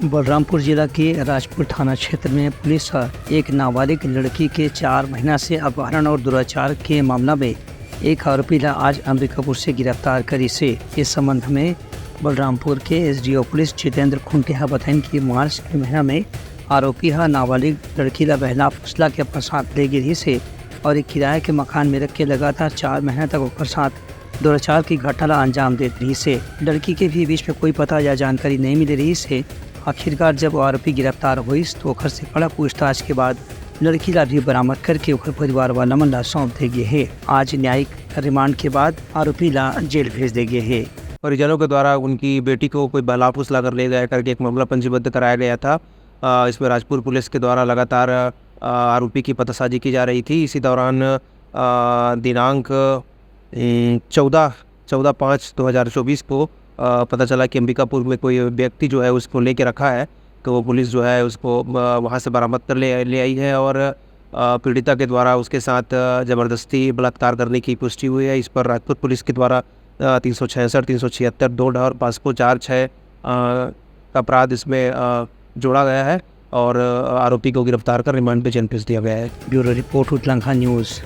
बलरामपुर जिला के राजपुर थाना क्षेत्र में पुलिस एक नाबालिग लड़की के 4 महीना से अपहरण और दुराचार के मामला में एक आरोपी ला आज अंबिकापुर से गिरफ्तार करी से। इस संबंध में बलरामपुर के एसडीओ पुलिस जितेंद्र खुंटिया बताएं कि मार्च के महीना में आरोपी नाबालिग लड़की ला बहला फुसला के अपने साथ ले गिरी से और एक किराए के मकान में रख के लगातार 4 महीने तक उसके साथ दुराचार की घटना ला अंजाम दे रही से। लड़की के भी बीच में कोई पता या जानकारी नहीं मिल रही से। आखिरकार जब आरोपी गिरफ्तार हुई तो ओखर से कड़ा पूछताछ के बाद लड़की ला भी बरामद करके ओखर परिवार वाला मन ला सौंप दे गए है। आज न्यायिक रिमांड के बाद आरोपी ला जेल भेज दे गए है। परिजनों के द्वारा उनकी बेटी को कोई बहला फुसला कर ले गया करके एक मामला पंजीबद्ध कराया गया था। इसमें राजपुर पुलिस के द्वारा लगातार आरोपी की पतासाजी की जा रही थी। इसी दौरान दिनांक 14/5/2024 को पता चला कि अंबिकापुर में कोई व्यक्ति जो है उसको लेके रखा है, तो पुलिस जो है उसको वहाँ से बरामद कर ले आई है और पीड़िता के द्वारा उसके साथ ज़बरदस्ती बलात्कार करने की पुष्टि हुई है। इस पर राजपुर पुलिस के द्वारा 366, 376, 2 और 546 का अपराध इसमें जोड़ा गया है और आरोपी को गिरफ्तार कर रिमांड पे जेल भेज दिया गया है। ब्यूरो रिपोर्ट उतलंघा न्यूज़।